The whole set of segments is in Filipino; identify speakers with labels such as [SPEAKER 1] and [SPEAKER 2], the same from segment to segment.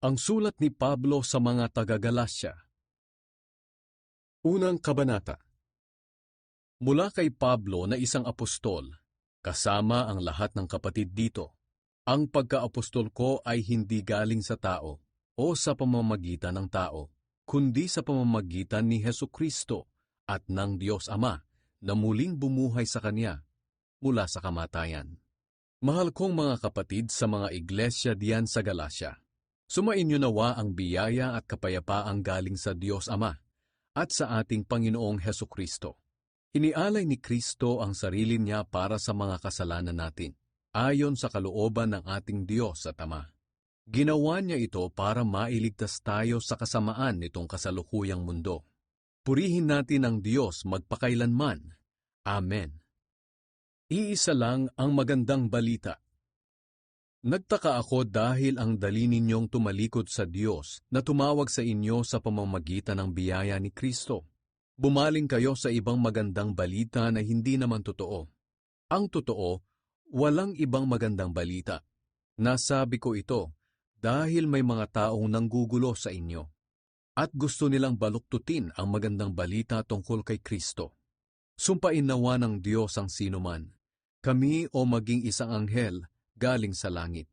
[SPEAKER 1] Ang sulat ni Pablo sa mga taga-Galasya. Unang kabanata. Mula kay Pablo na isang apostol, kasama ang lahat ng kapatid dito. Ang pagka-apostol ko ay hindi galing sa tao o sa pamamagitan ng tao, kundi sa pamamagitan ni Hesukristo at ng Diyos Ama na muling bumuhay sa Kanya mula sa kamatayan. Mahal kong mga kapatid sa mga iglesia diyan sa Galasya, sumainyo nawa ang biyaya at kapayapaang galing sa Diyos Ama at sa ating Panginoong Hesukristo. Inialay ni Kristo ang sarili niya para sa mga kasalanan natin, ayon sa kalooban ng ating Diyos at Ama. Ginawa niya ito para mailigtas tayo sa kasamaan nitong kasalukuyang mundo. Purihin natin ang Diyos magpakailanman. Amen. Iisa lang ang magandang balita. Nagtaka ako dahil ang dali ninyong tumalikod sa Diyos na tumawag sa inyo sa pamamagitan ng biyaya ni Kristo. Bumaling kayo sa ibang magandang balita na hindi naman totoo. Ang totoo, walang ibang magandang balita. Nasabi ko ito dahil may mga taong nanggugulo sa inyo at gusto nilang baluktutin ang magandang balita tungkol kay Kristo. Sumpain nawa ng Diyos ang sinuman, kami o maging isang anghel galing sa langit,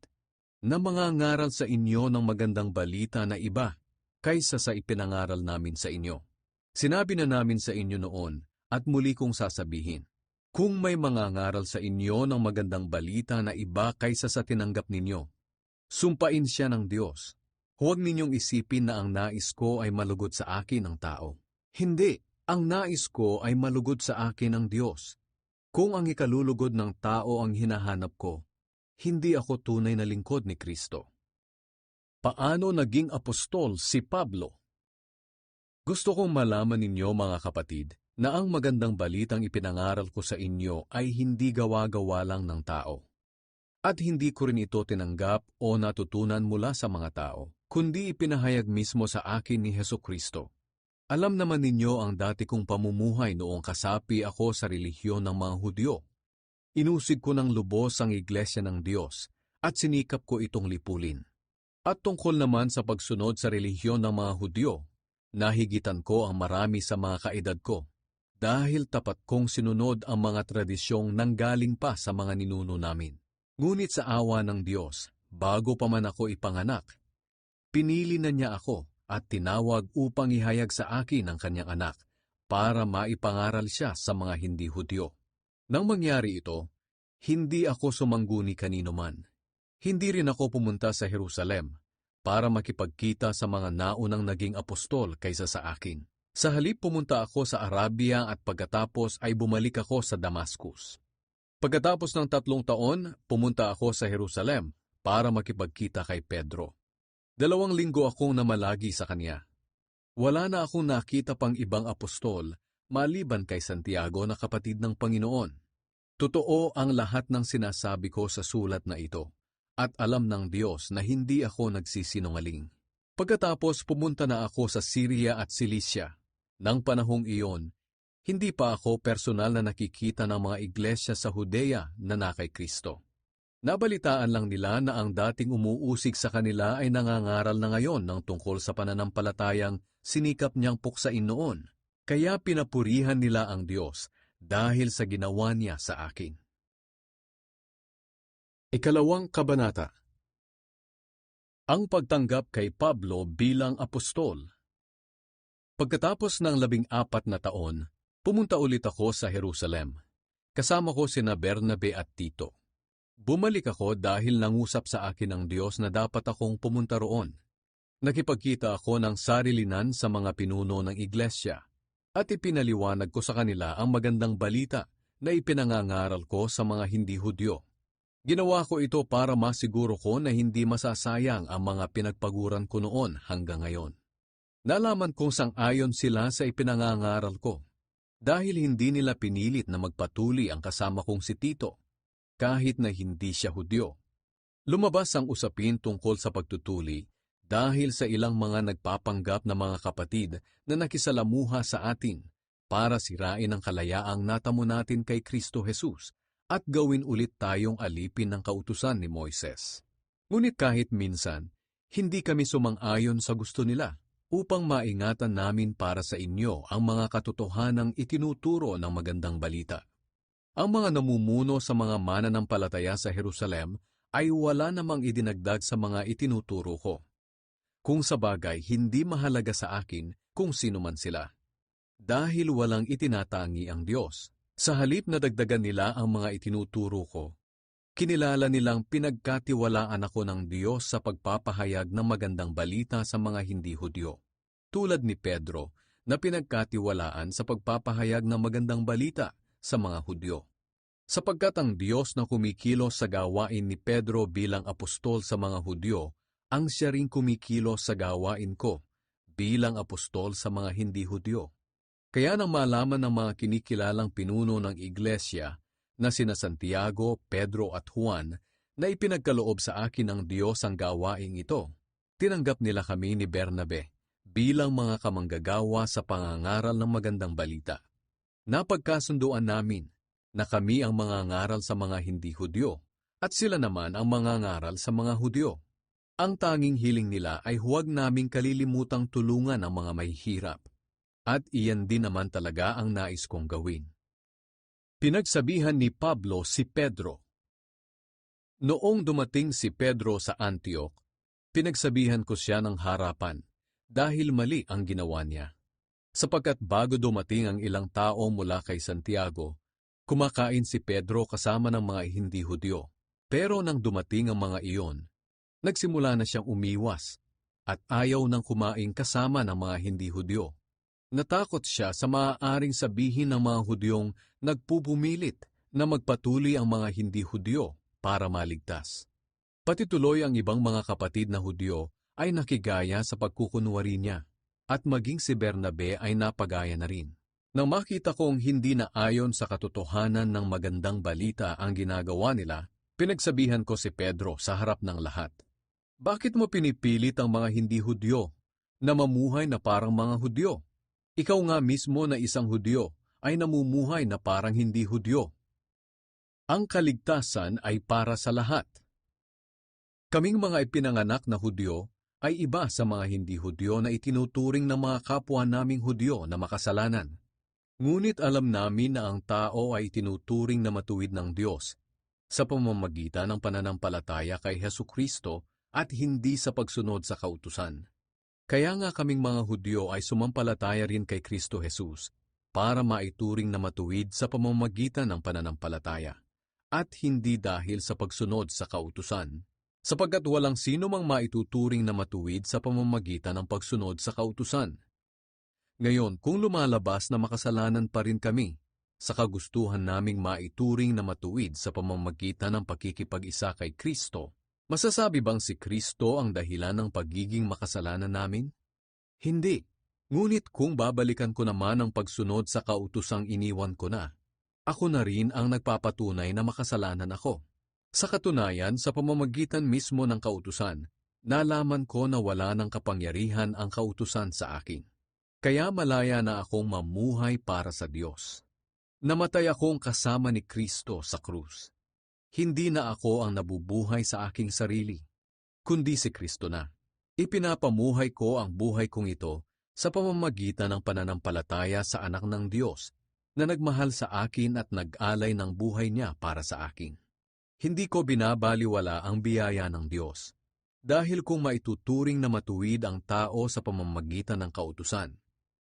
[SPEAKER 1] na mangangaral sa inyo ng magandang balita na iba kaysa sa ipinangaral namin sa inyo. Sinabi na namin sa inyo noon at muli kong sasabihin, kung may mangangaral sa inyo ng magandang balita na iba kaysa sa tinanggap ninyo, sumpain siya ng Diyos. Huwag ninyong isipin na ang nais ko ay malugod sa akin ng tao. Hindi, ang nais ko ay malugod sa akin ng Diyos. Kung ang ikalulugod ng tao ang hinahanap ko, hindi ako tunay na lingkod ni Kristo. Paano naging apostol si Pablo? Gusto kong malaman ninyo mga kapatid na ang magandang balitang ipinangaral ko sa inyo ay hindi gawa-gawa lang ng tao. At hindi ko rin ito tinanggap o natutunan mula sa mga tao, kundi ipinahayag mismo sa akin ni Hesukristo. Alam naman ninyo ang dati kong pamumuhay noong kasapi ako sa relihiyon ng mga Hudyo. Inusig ko ng lubos ang iglesia ng Diyos at sinikap ko itong lipulin. At tungkol naman sa pagsunod sa relihiyon ng mga Hudyo, nahigitan ko ang marami sa mga kaedad ko dahil tapat kong sinunod ang mga tradisyong nanggaling pa sa mga ninuno namin. Ngunit sa awa ng Diyos, bago pa man ako ipanganak, pinili na niya ako at tinawag upang ihayag sa akin ang kanyang anak para maipangaral siya sa mga hindi Hudyo. Nang mangyari ito, hindi ako sumangguni kanino man. Hindi rin ako pumunta sa Jerusalem para makipagkita sa mga naunang naging apostol kaysa sa akin. Sa halip pumunta ako sa Arabia at pagkatapos ay bumalik ako sa Damascus. Pagkatapos ng 3 taon, pumunta ako sa Jerusalem para makipagkita kay Pedro. 2 linggo akong namalagi sa kanya. Wala na akong nakita pang ibang apostol maliban kay Santiago na kapatid ng Panginoon. Totoo ang lahat ng sinasabi ko sa sulat na ito, at alam ng Diyos na hindi ako nagsisinungaling. Pagkatapos pumunta na ako sa Syria at Cilicia. Nang panahong iyon, hindi pa ako personal na nakikita ng mga iglesia sa Judea na kay Kristo. Nabalitaan lang nila na ang dating umuusig sa kanila ay nangangaral na ngayon ng tungkol sa pananampalatayang sinikap niyang puksain noon. Kaya pinapurihan nila ang Diyos dahil sa ginawa niya sa akin. Ikalawang kabanata. Ang pagtanggap kay Pablo bilang apostol. Pagkatapos ng 14 na taon, pumunta ulit ako sa Jerusalem. Kasama ko sina Bernabe at Tito. Bumalik ako dahil nangusap sa akin ng Diyos na dapat akong pumunta roon. Nakipagkita ako ng sarilinan sa mga pinuno ng iglesia at ipinaliwanag ko sa kanila ang magandang balita na ipinangangaral ko sa mga hindi Hudyo. Ginawa ko ito para masiguro ko na hindi masasayang ang mga pinagpaguran ko noon hanggang ngayon. Nalaman kong sang-ayon sila sa ipinangangaral ko dahil hindi nila pinilit na magpatuli ang kasama kong si Tito kahit na hindi siya Hudyo. Lumabas ang usapin tungkol sa pagtutuli dahil sa ilang mga nagpapanggap na mga kapatid na nakisalamuha sa atin para sirain ang kalayaang natamo natin kay Kristo Jesus at gawin ulit tayong alipin ng kautusan ni Moises. Ngunit kahit minsan, Hindi kami sumang-ayon sa gusto nila upang maingatan namin para sa inyo ang mga katotohanang itinuturo ng magandang balita. Ang mga namumuno sa mga mananampalataya sa Jerusalem ay wala namang idinagdag sa mga itinuturo ko. Kung sa bagay, hindi mahalaga sa akin kung sino man sila. Dahil walang itinatangi ang Diyos. Sa halip na dagdagan nila ang mga itinuturo ko, kinilala nilang pinagkatiwalaan ako ng Diyos sa pagpapahayag ng magandang balita sa mga hindi Hudyo. Tulad ni Pedro na pinagkatiwalaan sa pagpapahayag ng magandang balita sa mga Hudyo. Sapagkat ang Diyos na kumikilos sa gawain ni Pedro bilang apostol sa mga Hudyo, ang siya ring kumikilos sa gawain ko bilang apostol sa mga hindi Hudyo. Kaya nang malaman ng mga kinikilalang pinuno ng iglesia na sina Santiago, Pedro at Juan na ipinagkaloob sa akin ng Diyos ang gawaing ito, tinanggap nila kami ni Bernabe bilang mga kamanggagawa sa pangangaral ng magandang balita. Napagkasunduan namin na kami ang mangangaral sa mga hindi Hudyo at sila naman ang mangangaral sa mga Hudyo. Ang tanging hiling nila ay huwag naming kalilimutang tulungan ang mga mahihirap. At iyan din naman talaga ang nais kong gawin. Pinagsabihan ni Pablo si Pedro. Noong dumating si Pedro sa Antioch, pinagsabihan ko siya ng harapan dahil mali ang ginawa niya. Sapagkat bago dumating ang ilang tao mula kay Santiago, kumakain si Pedro kasama ng mga hindi Hudyo. Pero nang dumating ang mga iyon, nagsimula na siyang umiwas at ayaw nang kumain kasama ng mga hindi Hudyo. Natakot siya sa maaaring sabihin ng mga Hudyong nagpupumilit na magpatuloy ang mga hindi Hudyo para maligtas. Pati tuloy ang ibang mga kapatid na Hudyo ay nakigaya sa pagkukunwari niya, at maging si Bernabe ay napagaya na rin. Nang makita kong hindi na ayon sa katotohanan ng magandang balita ang ginagawa nila, pinagsabihan ko si Pedro sa harap ng lahat. Bakit mo pinipilit ang mga hindi Hudyo na mamuhay na parang mga Hudyo? Ikaw nga mismo na isang Hudyo ay namumuhay na parang hindi Hudyo. Ang kaligtasan ay para sa lahat. Kaming mga ipinanganak na Hudyo ay iba sa mga hindi Hudyo na itinuturing ng mga kapwa naming Hudyo na makasalanan. Ngunit alam namin na ang tao ay itinuturing na matuwid ng Diyos sa pamamagitan ng pananampalataya kay Hesukristo at hindi sa pagsunod sa kautusan. Kaya nga kaming mga Hudyo ay sumampalataya rin kay Kristo Jesus para maituring na matuwid sa pamamagitan ng pananampalataya at hindi dahil sa pagsunod sa kautusan, sapagkat walang sino mang maituturing na matuwid sa pamamagitan ng pagsunod sa kautusan. Ngayon, kung lumalabas na makasalanan pa rin kami, sa kagustuhan naming maituring na matuwid sa pamamagitan ng pakikipag-isa kay Kristo, masasabi bang si Kristo ang dahilan ng pagiging makasalanan namin? Hindi. Ngunit kung babalikan ko naman ang pagsunod sa kautusang iniwan ko na, ako na rin ang nagpapatunay na makasalanan ako. Sa katunayan, sa pamamagitan mismo ng kautusan, nalaman ko na wala ng kapangyarihan ang kautusan sa akin. Kaya malaya na akong mamuhay para sa Diyos. Namatay akong kasama ni Kristo sa krus. Hindi na ako ang nabubuhay sa aking sarili, kundi si Kristo na. Ipinapamuhay ko ang buhay kong ito sa pamamagitan ng pananampalataya sa anak ng Diyos na nagmahal sa akin at nag-alay ng buhay niya para sa akin. Hindi ko binabaliwala ang biyaya ng Diyos, dahil kung maituturing na matuwid ang tao sa pamamagitan ng kautusan,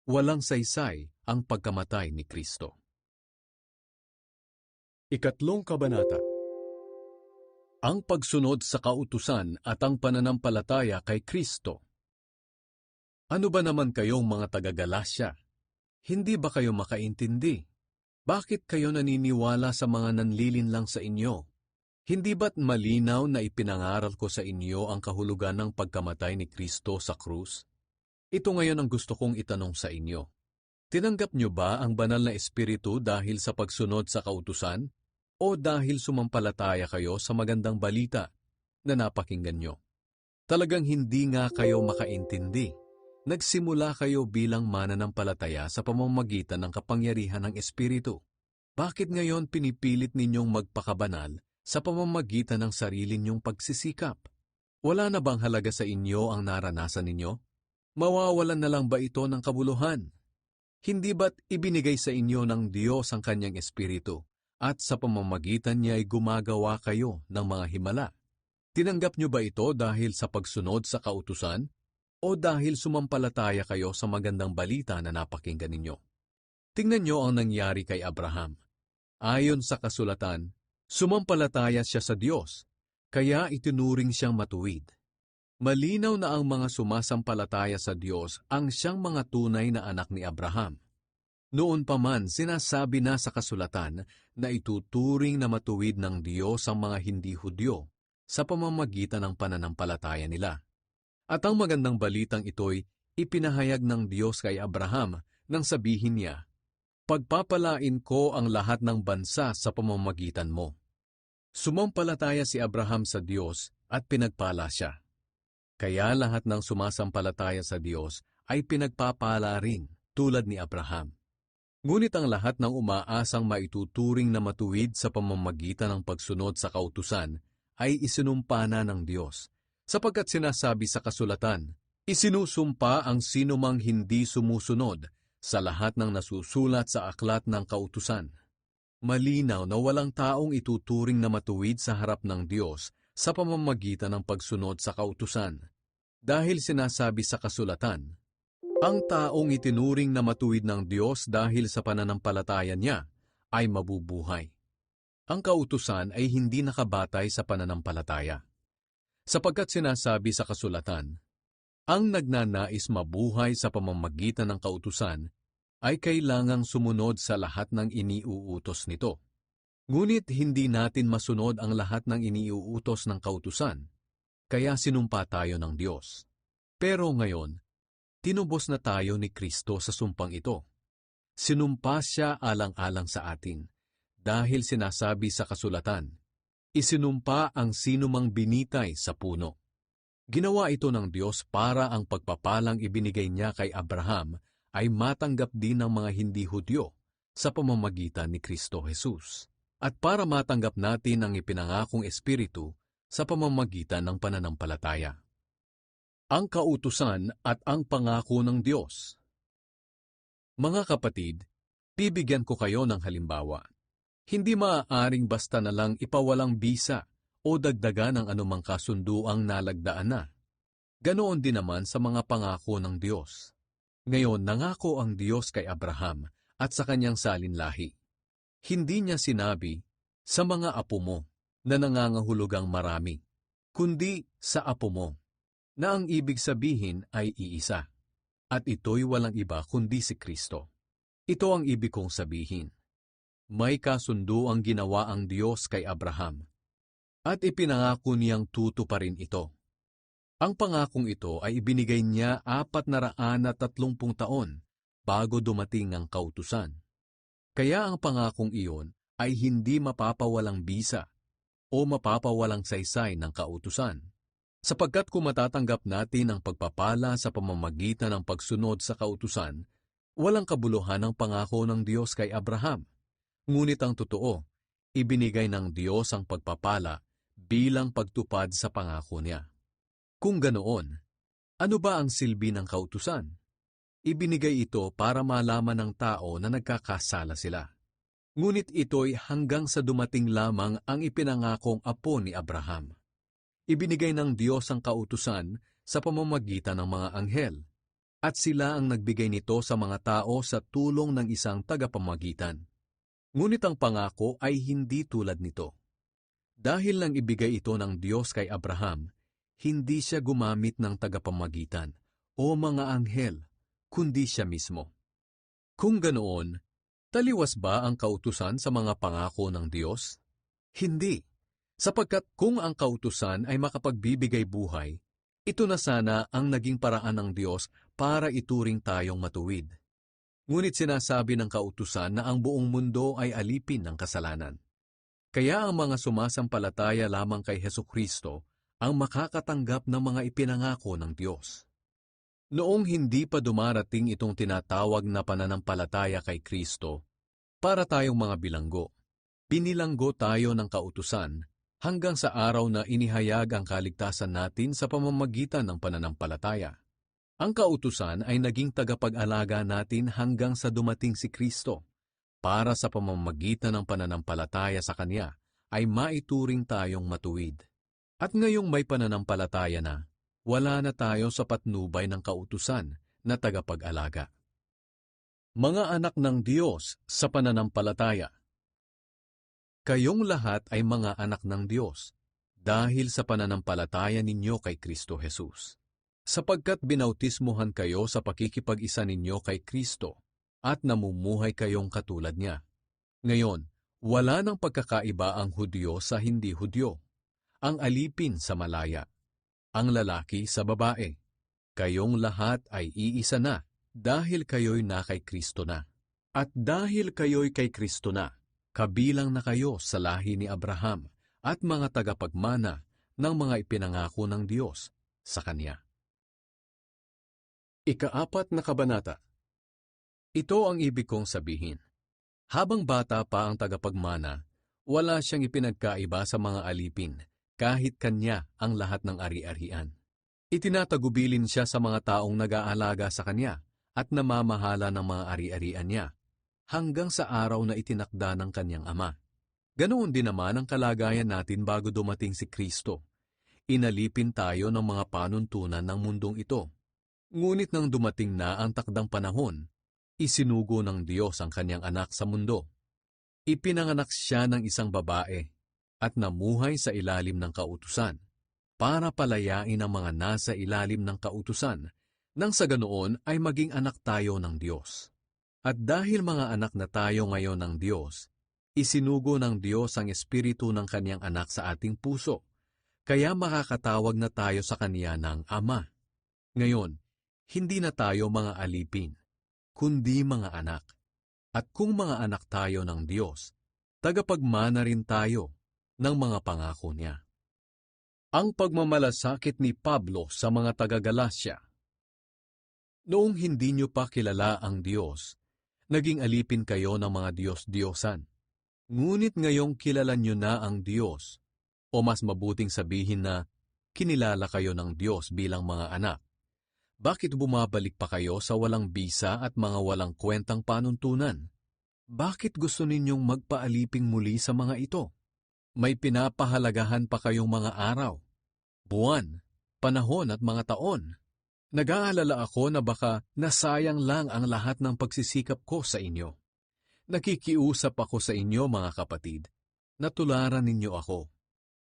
[SPEAKER 1] walang saysay ang pagkamatay ni Kristo. Ikatlong kabanata. Ang pagsunod sa kautusan at ang pananampalataya kay Kristo. Ano ba naman kayong mga taga-Galasya? Hindi ba kayo makaintindi? Bakit kayo naniniwala sa mga nanlilinlang sa inyo? Hindi ba't malinaw na ipinangaral ko sa inyo ang kahulugan ng pagkamatay ni Kristo sa krus? Ito ngayon ang gusto kong itanong sa inyo. Tinanggap niyo ba ang banal na espiritu dahil sa pagsunod sa kautusan? O dahil sumampalataya kayo sa magandang balita na napakinggan nyo? Talagang hindi nga kayo makaintindi. Nagsimula kayo bilang mananampalataya sa pamamagitan ng kapangyarihan ng Espiritu. Bakit ngayon pinipilit ninyong magpakabanal sa pamamagitan ng sarili ninyong pagsisikap? Wala na bang halaga sa inyo ang naranasan ninyo? Mawawalan na lang ba ito ng kabuluhan? Hindi ba't ibinigay sa inyo ng Diyos ang kanyang espiritu at sa pamamagitan niya ay gumagawa kayo ng mga himala? Tinanggap niyo ba ito dahil sa pagsunod sa kautusan o dahil sumampalataya kayo sa magandang balita na napakinggan ninyo? Tingnan niyo ang nangyari kay Abraham. Ayon sa kasulatan, sumampalataya siya sa Diyos, kaya itinuring siyang matuwid. Malinaw na ang mga sumasampalataya sa Diyos ang siyang mga tunay na anak ni Abraham. Noon pa man, sinasabi na sa kasulatan na ituturing na matuwid ng Diyos ang mga hindi Hudyo sa pamamagitan ng pananampalataya nila. At ang magandang balitang ito'y ipinahayag ng Diyos kay Abraham nang sabihin niya, "Pagpapalain ko ang lahat ng bansa sa pamamagitan mo." Sumampalataya si Abraham sa Diyos at pinagpala siya. Kaya lahat ng sumasampalataya sa Diyos ay pinagpapala rin tulad ni Abraham. Ngunit ang lahat ng umaasang maituturing na matuwid sa pamamagitan ng pagsunod sa kautusan ay isinumpa na ng Diyos, sapagkat sinasabi sa kasulatan, "Isinusumpa ang sinumang hindi sumusunod sa lahat ng nasusulat sa aklat ng kautusan." Malinaw na walang taong ituturing na matuwid sa harap ng Diyos sa pamamagitan ng pagsunod sa kautusan. Dahil sinasabi sa kasulatan, ang taong itinuring na matuwid ng Diyos dahil sa pananampalataya niya ay mabubuhay. Ang kautusan ay hindi nakabatay sa pananampalataya. Sapagkat sinasabi sa kasulatan, ang nagnanais mabuhay sa pamamagitan ng kautusan ay kailangang sumunod sa lahat ng iniuutos nito. Ngunit hindi natin masunod ang lahat ng iniuutos ng kautusan, kaya sinumpa tayo ng Diyos. Pero ngayon, tinubos na tayo ni Kristo sa sumpang ito. Sinumpa siya alang-alang sa atin, dahil sinasabi sa kasulatan, isinumpa ang sinumang binitay sa puno. Ginawa ito ng Diyos para ang pagpapalang ibinigay niya kay Abraham ay matanggap din ng mga hindi Hudyo sa pamamagitan ni Kristo Jesus, at para matanggap natin ang ipinangakong Espiritu sa pamamagitan ng pananampalataya. Ang kautusan at ang pangako ng Diyos. Mga kapatid, bibigyan ko kayo ng halimbawa. Hindi maaaring basta na lang ipawalang bisa o dagdagan ng anumang kasunduang nalagdaan na. Ganoon din naman sa mga pangako ng Diyos. Ngayon, nangako ang Diyos kay Abraham at sa kanyang salinlahi. Hindi niya sinabi, sa mga apo mo na nangangahulugang marami, kundi sa apo mo, na ang ibig sabihin ay iisa. At ito'y walang iba kundi si Kristo. Ito ang ibig kong sabihin. May kasundo ang ginawa ang Diyos kay Abraham, at ipinangako niyang tutuparin ito. Ang pangakong ito ay ibinigay niya 430 taon bago dumating ang kautusan. Kaya ang pangakong iyon ay hindi mapapawalang bisa o mapapawalang saysay ng kautusan. Sapagkat kung matatanggap natin ang pagpapala sa pamamagitan ng pagsunod sa kautusan, walang kabuluhan ang pangako ng Diyos kay Abraham. Ngunit ang totoo, ibinigay ng Diyos ang pagpapala bilang pagtupad sa pangako niya. Kung ganoon, ano ba ang silbi ng kautusan? Ibinigay ito para malaman ng tao na nagkakasala sila. Ngunit ito'y hanggang sa dumating lamang ang ipinangakong apo ni Abraham. Ibinigay ng Diyos ang kautusan sa pamamagitan ng mga anghel, at sila ang nagbigay nito sa mga tao sa tulong ng isang tagapamagitan. Ngunit ang pangako ay hindi tulad nito. Dahil lang ibigay ito ng Diyos kay Abraham, hindi siya gumamit ng tagapamagitan o mga anghel, kundi siya mismo. Kung ganoon, taliwas ba ang kautusan sa mga pangako ng Diyos? Hindi, sapagkat kung ang kautusan ay makapagbibigay buhay, ito na sana ang naging paraan ng Diyos para ituring tayong matuwid. Ngunit sinasabi ng kautusan na ang buong mundo ay alipin ng kasalanan. Kaya ang mga sumasampalataya lamang kay Hesukristo ang makakatanggap ng mga ipinangako ng Diyos. Noong hindi pa dumarating itong tinatawag na pananampalataya kay Kristo, para tayong mga bilanggo, binilanggo tayo ng kautusan hanggang sa araw na inihayag ang kaligtasan natin sa pamamagitan ng pananampalataya. Ang kautusan ay naging tagapag-alaga natin hanggang sa dumating si Kristo, para sa pamamagitan ng pananampalataya sa Kanya ay maituring tayong matuwid. At ngayong may pananampalataya na, wala na tayo sa patnubay ng kautusan na tagapag-alaga. Mga anak ng Diyos sa pananampalataya. Kayong lahat ay mga anak ng Diyos dahil sa pananampalataya ninyo kay Kristo Jesus. Sapagkat binautismuhan kayo sa pakikipag-isa ninyo kay Kristo at namumuhay kayong katulad niya. Ngayon, wala nang pagkakaiba ang Hudyo sa hindi Hudyo, ang alipin sa malaya, ang lalaki sa babae. Kayong lahat ay iisa na dahil kayo'y na kay Kristo na. At dahil kayo'y kay Kristo na, kabilang na kayo sa lahi ni Abraham at mga tagapagmana ng mga ipinangako ng Diyos sa Kanya. Ika-4 na kabanata. Ito ang ibig kong sabihin. Habang bata pa ang tagapagmana, wala siyang ipinagkaiba sa mga alipin, kahit kanya ang lahat ng ari-arian. Itinatagubilin siya sa mga taong nag-aalaga sa kanya at namamahala ng mga ari-arian niya, hanggang sa araw na itinakda ng kanyang ama. Ganoon din naman ang kalagayan natin bago dumating si Kristo. Inalipin tayo ng mga panuntunan ng mundong ito. Ngunit nang dumating na ang takdang panahon, isinugo ng Diyos ang kanyang anak sa mundo. Ipinanganak siya ng isang babae at namuhay sa ilalim ng kautusan para palayain ang mga nasa ilalim ng kautusan nang sa ganoon ay maging anak tayo ng Diyos. At dahil mga anak na tayo ngayon ng Diyos, isinugo ng Diyos ang espiritu ng kanyang anak sa ating puso, kaya makakatawag na tayo sa kanya ng Ama. Ngayon, hindi na tayo mga alipin, kundi mga anak. At kung mga anak tayo ng Diyos, tagapagmana rin tayo ng mga pangako niya. Ang pagmamalasakit ni Pablo sa mga taga-Galasya. Noong hindi niyo pa kilala ang Diyos, naging alipin kayo ng mga Diyos-Diyosan. Ngunit ngayong kilala niyo na ang Diyos, o mas mabuting sabihin na kinilala kayo ng Diyos bilang mga anak, bakit bumabalik pa kayo sa walang bisa at mga walang kwentang panuntunan? Bakit gusto ninyong magpaaliping muli sa mga ito? May pinapahalagahan pa kayong mga araw, buwan, panahon at mga taon. Nag-aalala ako na baka nasayang lang ang lahat ng pagsisikap ko sa inyo. Nakikiusap ako sa inyo mga kapatid, na tularan ninyo ako.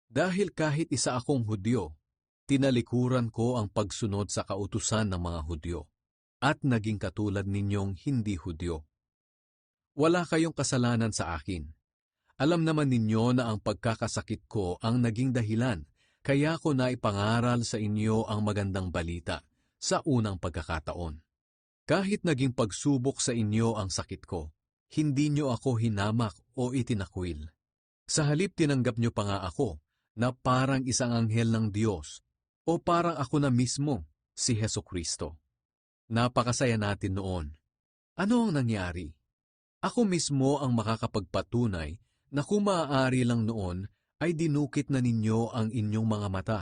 [SPEAKER 1] Dahil kahit isa akong Hudyo, tinalikuran ko ang pagsunod sa kautusan ng mga Hudyo, at naging katulad ninyong hindi Hudyo. Wala kayong kasalanan sa akin. Alam naman ninyo na ang pagkakasakit ko ang naging dahilan, kaya ko na ipangaral sa inyo ang magandang balita sa unang pagkakataon. Kahit naging pagsubok sa inyo ang sakit ko, hindi nyo ako hinamak o itinakwil. Sa halip tinanggap nyo pa nga ako na parang isang anghel ng Diyos, o parang ako na mismo, si Hesukristo. Napakasaya natin noon. Ano ang nangyari? Ako mismo ang makakapagpatunay na kung maaari lang noon ay dinukit na ninyo ang inyong mga mata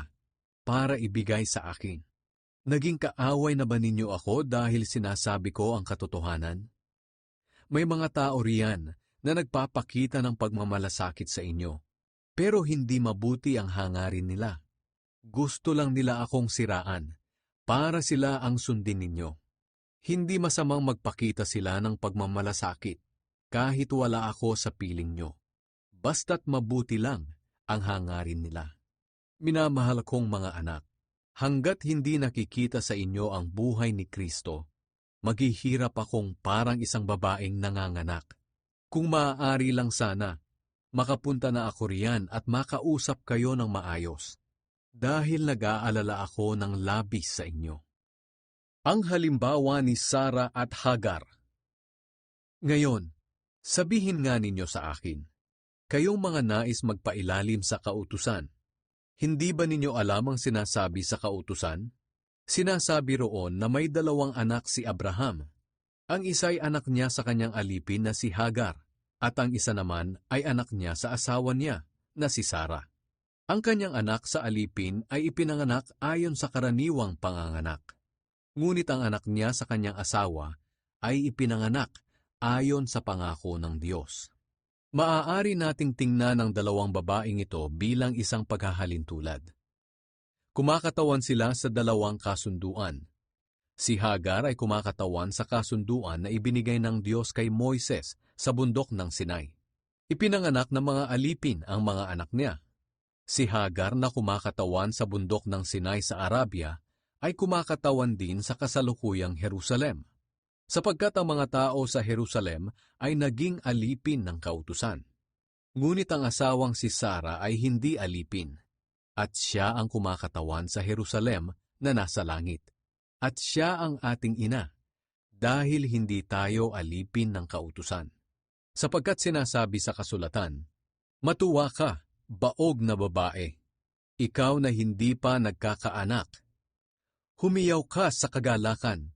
[SPEAKER 1] para ibigay sa akin. Naging kaaway na ba ninyo ako dahil sinasabi ko ang katotohanan? May mga tao riyan na nagpapakita ng pagmamalasakit sa inyo, pero hindi mabuti ang hangarin nila. Gusto lang nila akong siraan, para sila ang sundin ninyo. Hindi masamang magpakita sila ng pagmamalasakit, kahit wala ako sa piling nyo. Basta't mabuti lang ang hangarin nila. Minamahal kong mga anak, hanggat hindi nakikita sa inyo ang buhay ni Kristo, maghihirap akong parang isang babaeng nanganganak. Kung maaari lang sana, makapunta na ako riyan at makausap kayo ng maayos. Dahil nag-aalala ako ng labis sa inyo. Ang halimbawa ni Sara at Hagar. Ngayon, sabihin nga ninyo sa akin, kayong mga nais magpailalim sa kautusan, hindi ba ninyo alam ang sinasabi sa kautusan? Sinasabi roon na may 2 anak si Abraham. Ang isa'y anak niya sa kanyang alipin na si Hagar, at ang isa naman ay anak niya sa asawa niya na si Sara. Ang kanyang anak sa alipin ay ipinanganak ayon sa karaniwang panganganak. Ngunit ang anak niya sa kanyang asawa ay ipinanganak ayon sa pangako ng Diyos. Maaari nating tingnan ang dalawang babaeng ito bilang isang paghahalintulad. Kumakatawan sila sa dalawang kasunduan. Si Hagar ay kumakatawan sa kasunduan na ibinigay ng Diyos kay Moises sa bundok ng Sinai. Ipinanganak ng mga alipin ang mga anak niya. Si Hagar na kumakatawan sa bundok ng Sinai sa Arabia ay kumakatawan din sa kasalukuyang Jerusalem, sapagkat ang mga tao sa Jerusalem ay naging alipin ng kautusan. Ngunit ang asawang si Sara ay hindi alipin, at siya ang kumakatawan sa Jerusalem na nasa langit. At siya ang ating ina, dahil hindi tayo alipin ng kautusan. Sapagkat sinasabi sa kasulatan, "Matuwa ka, baog na babae, ikaw na hindi pa nagkakaanak. Humiyaw ka sa kagalakan,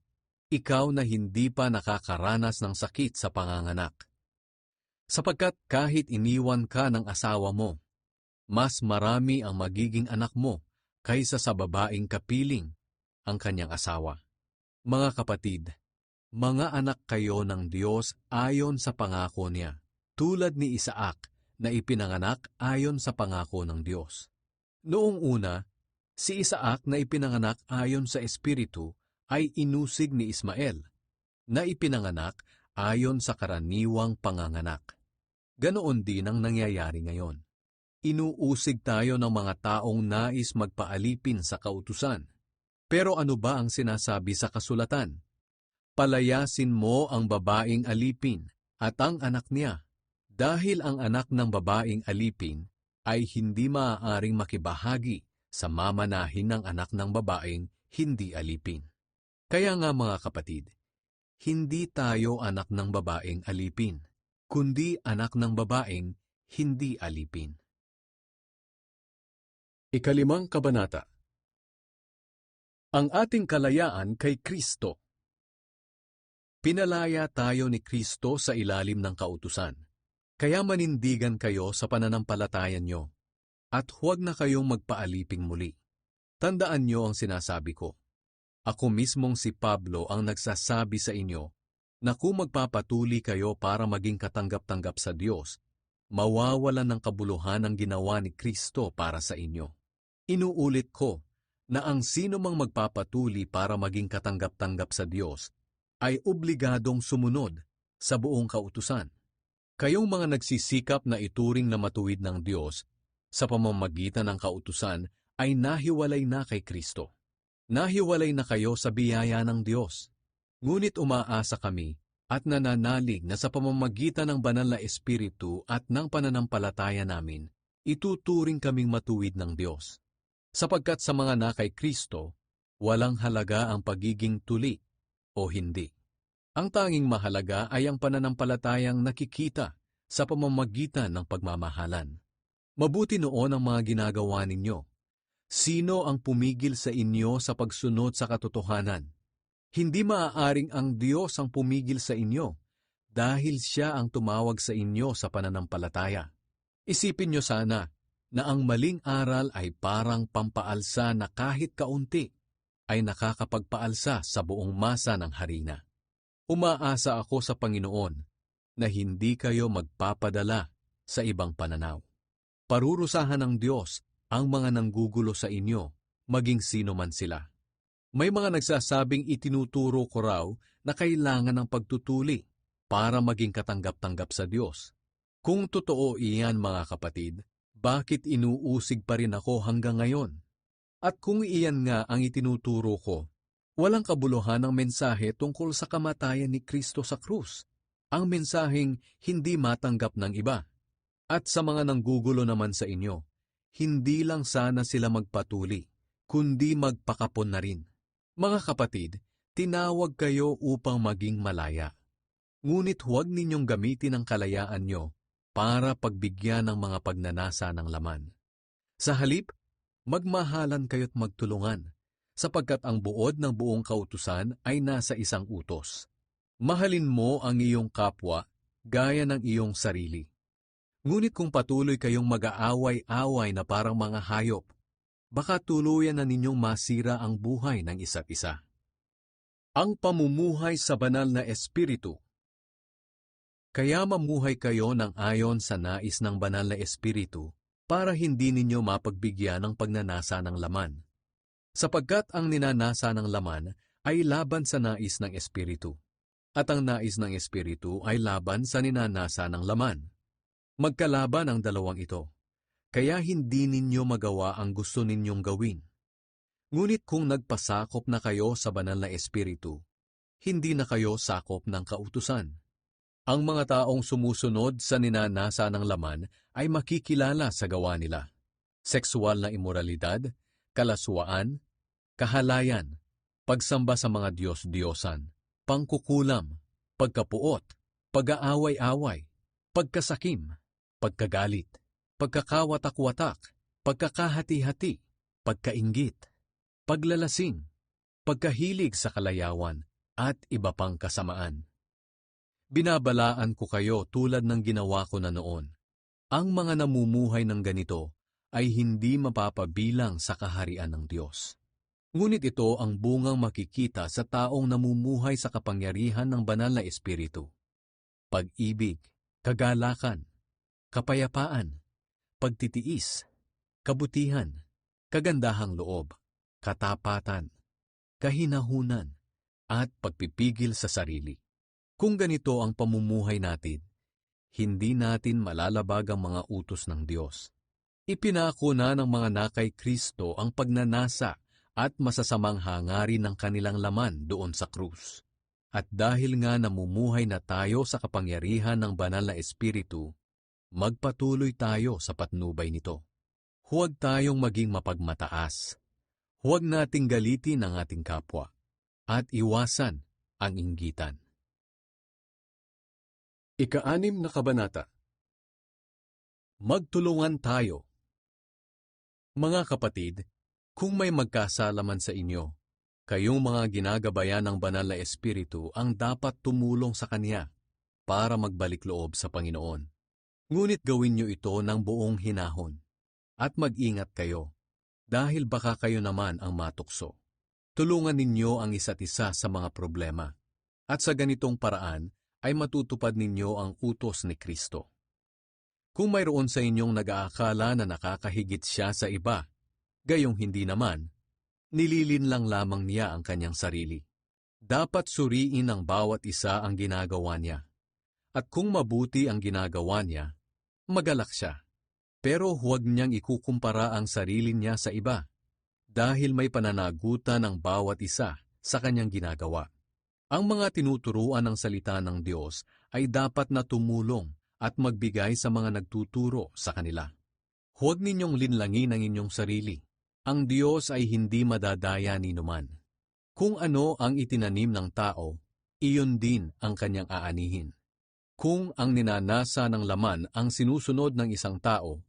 [SPEAKER 1] ikaw na hindi pa nakakaranas ng sakit sa panganganak. Sapagkat kahit iniwan ka ng asawa mo, mas marami ang magiging anak mo kaysa sa babaeng kapiling ang kanyang asawa." Mga kapatid, mga anak kayo ng Diyos ayon sa pangako niya, tulad ni Isaac na ipinanganak ayon sa pangako ng Diyos. Noong una, si Isaac na ipinanganak ayon sa Espiritu ay inusig ni Ismael, na ipinanganak ayon sa karaniwang panganganak. Ganoon din ang nangyayari ngayon. Inuusig tayo ng mga taong nais magpaalipin sa kautusan. Pero ano ba ang sinasabi sa kasulatan? Palayasin mo ang babaeng alipin at ang anak niya, dahil ang anak ng babaeng alipin ay hindi maaaring makibahagi sa mamanahin ng anak ng babaeng hindi alipin. Kaya nga mga kapatid, hindi tayo anak ng babaeng alipin, kundi anak ng babaeng hindi alipin. Ikalimang kabanata. Ang ating kalayaan kay Kristo. Pinalaya tayo ni Kristo sa ilalim ng kautusan. Kaya manindigan kayo sa pananampalatayan nyo, at huwag na kayong magpaaliping muli. Tandaan nyo ang sinasabi ko. Ako mismong si Pablo ang nagsasabi sa inyo na kung magpapatuli kayo para maging katanggap-tanggap sa Diyos, mawawalan ng kabuluhan ang ginawa ni Kristo para sa inyo. Inuulit ko na ang sino mang magpapatuli para maging katanggap-tanggap sa Diyos ay obligadong sumunod sa buong kautusan. Kayong mga nagsisikap na ituring na matuwid ng Diyos sa pamamagitan ng kautusan ay nahiwalay na kay Kristo. Nahiwalay na kayo sa biyaya ng Diyos. Ngunit umaasa kami at nananalig na sa pamamagitan ng banal na Espiritu at ng pananampalataya namin, ituturing kaming matuwid ng Diyos. Sapagkat sa mga na kay Kristo, walang halaga ang pagiging tuli o hindi. Ang tanging mahalaga ay ang pananampalatayang nakikita sa pamamagitan ng pagmamahalan. Mabuti noon ang mga ginagawa ninyo. Sino ang pumigil sa inyo sa pagsunod sa katotohanan? Hindi maaaring ang Diyos ang pumigil sa inyo, dahil Siya ang tumawag sa inyo sa pananampalataya. Isipin nyo sana na ang maling aral ay parang pampaalsa na kahit kaunti ay nakakapagpaalsa sa buong masa ng harina. Umaasa ako sa Panginoon na hindi kayo magpapadala sa ibang pananaw. Parurusahan ng Diyos ang mga nanggugulo sa inyo, maging sino man sila. May mga nagsasabing itinuturo ko raw na kailangan ng pagtutuli para maging katanggap-tanggap sa Diyos. Kung totoo iyan mga kapatid, bakit inuusig pa rin ako hanggang ngayon? At kung iyan nga ang itinuturo ko, walang kabuluhan ang mensahe tungkol sa kamatayan ni Kristo sa krus, ang mensaheng hindi matanggap ng iba. At sa mga nanggugulo naman sa inyo, hindi lang sana sila magpatuli, kundi magpakapon na rin. Mga kapatid, tinawag kayo upang maging malaya. Ngunit huwag ninyong gamitin ang kalayaan nyo para pagbigyan ng mga pagnanasa ng laman. Sa halip, magmahalan kayo't magtulungan, sapagkat ang buod ng buong kautusan ay nasa isang utos. Mahalin mo ang iyong kapwa gaya ng iyong sarili. Ngunit kung patuloy kayong mag-aaway-away na parang mga hayop, baka tuluyan na ninyong masira ang buhay ng isa't isa. Ang pamumuhay sa banal na espiritu. Kaya mamuhay kayo ng ayon sa nais ng banal na espiritu para hindi ninyo mapagbigyan ng pagnanasa ng laman. Sapagkat ang ninanasa ng laman ay laban sa nais ng espiritu, at ang nais ng espiritu ay laban sa ninanasa ng laman. Magkalaban ang dalawang ito, kaya hindi ninyo magawa ang gusto ninyong gawin. Ngunit kung nagpasakop na kayo sa banal na espiritu, hindi na kayo sakop ng kautusan. Ang mga taong sumusunod sa ninanasa ng laman ay makikilala sa gawa nila. Sexual na imoralidad, kalaswaan, kahalayan, pagsamba sa mga Diyos-Diyosan, pangkukulam, pagkapuot, pag-aaway-away, pagkasakim, pagkagalit, pagkakawatak-watak, pagkakahati-hati, pagkainggit, paglalasing, pagkahilig sa kalayawan, at iba pang kasamaan. Binabalaan ko kayo tulad ng ginawa ko na noon. Ang mga namumuhay ng ganito ay hindi mapapabilang sa kaharian ng Diyos. Ngunit ito ang bungang makikita sa taong namumuhay sa kapangyarihan ng banal na espiritu. Pag-ibig, kagalakan, kapayapaan, pagtitiis, kabutihan, kagandahang loob, katapatan, kahinahunan, at pagpipigil sa sarili. Kung ganito ang pamumuhay natin, hindi natin malalabag ang mga utos ng Diyos. Ipinako na ng mga nakay Kristo ang pagnanasa at masasamang hangarin ng kanilang laman doon sa krus. At dahil nga namumuhay na tayo sa kapangyarihan ng banal na espiritu, magpatuloy tayo sa patnubay nito. Huwag tayong maging mapagmataas. Huwag nating galitin ang ating kapwa at iwasan ang inggitan. Ika-6 na kabanata. Magtulungan tayo. Mga kapatid, kung may magkasalaman sa inyo, kayong mga ginagabayan ng banal na espiritu ang dapat tumulong sa kanya para magbalik loob sa Panginoon. Ngunit gawin niyo ito ng buong hinahon at mag-ingat kayo dahil baka kayo naman ang matukso. Tulungan ninyo ang isa't isa sa mga problema at sa ganitong paraan ay matutupad ninyo ang utos ni Kristo. Kung mayroon sa inyong nag-aakala na nakakahigit siya sa iba, gayong hindi naman, nililinlang lamang niya ang kanyang sarili. Dapat suriin ng bawat isa ang ginagawa niya. At kung mabuti ang ginagawa niya, magalak siya. Pero huwag niyang ikukumpara ang sarili niya sa iba, dahil may pananagutan ng bawat isa sa kanyang ginagawa. Ang mga tinuturuan ng salita ng Diyos ay dapat na tumulong at magbigay sa mga nagtuturo sa kanila. Huwag ninyong linlangin ang inyong sarili. Ang Diyos ay hindi madadaya ni numan. Kung ano ang itinanim ng tao, iyon din ang kanyang aanihin. Kung ang ninanasa ng laman ang sinusunod ng isang tao,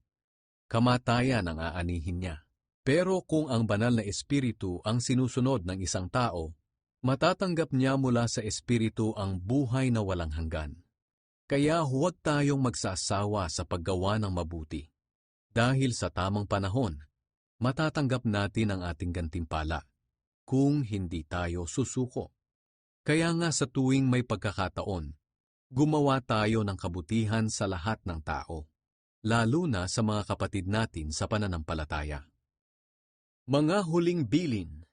[SPEAKER 1] kamatayan ang aanihin niya. Pero kung ang banal na espiritu ang sinusunod ng isang tao, matatanggap niya mula sa espiritu ang buhay na walang hanggan. Kaya huwag tayong magsasawa sa paggawa ng mabuti. Dahil sa tamang panahon, matatanggap natin ang ating gantimpala kung hindi tayo susuko. Kaya nga sa tuwing may pagkakataon, gumawa tayo ng kabutihan sa lahat ng tao, lalo na sa mga kapatid natin sa pananampalataya. Mga huling bilin.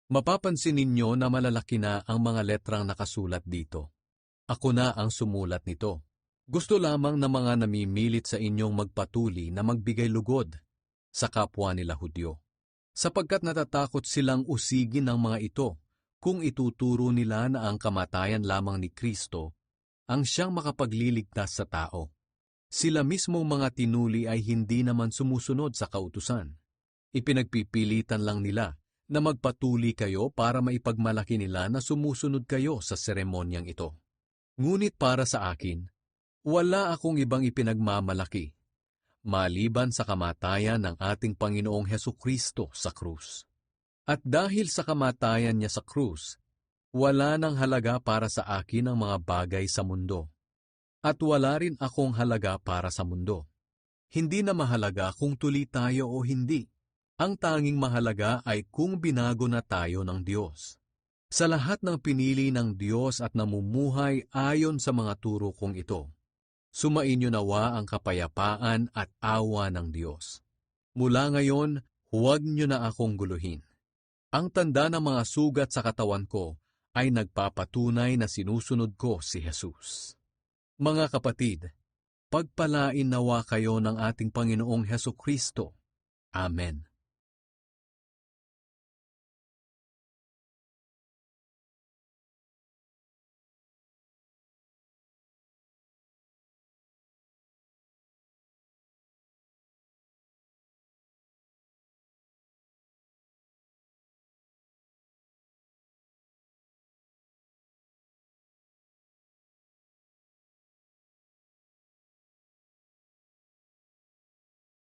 [SPEAKER 1] Mapapansin ninyo na malalaki na ang mga letrang nakasulat dito. Ako na ang sumulat nito. Gusto lamang ng mga namimilit sa inyong magpatuli na magbigay lugod sa kapwa nila Hudyo, sapagkat natatakot silang usigin ng mga ito kung ituturo nila na ang kamatayan lamang ni Kristo ang siyang makapagliligtas sa tao. Sila mismong mga tinuli ay hindi naman sumusunod sa kautusan. Ipinagpipilitan lang nila na magpatuli kayo para maipagmalaki nila na sumusunod kayo sa seremonyang ito. Ngunit para sa akin, wala akong ibang ipinagmamalaki, maliban sa kamatayan ng ating Panginoong Hesukristo sa krus. At dahil sa kamatayan niya sa krus, wala nang halaga para sa akin ang mga bagay sa mundo. At wala rin akong halaga para sa mundo. Hindi na mahalaga kung tuli tayo o hindi. Ang tanging mahalaga ay kung binago na tayo ng Diyos. Sa lahat ng pinili ng Diyos at namumuhay ayon sa mga turo kong ito, sumainyo nawa ang kapayapaan at awa ng Diyos. Mula ngayon, huwag niyo na akong guluhin. Ang tanda ng mga sugat sa katawan ko ay nagpapatunay na sinusunod ko si Jesus. Mga kapatid, pagpalain nawa kayo ng ating Panginoong Hesukristo. Amen.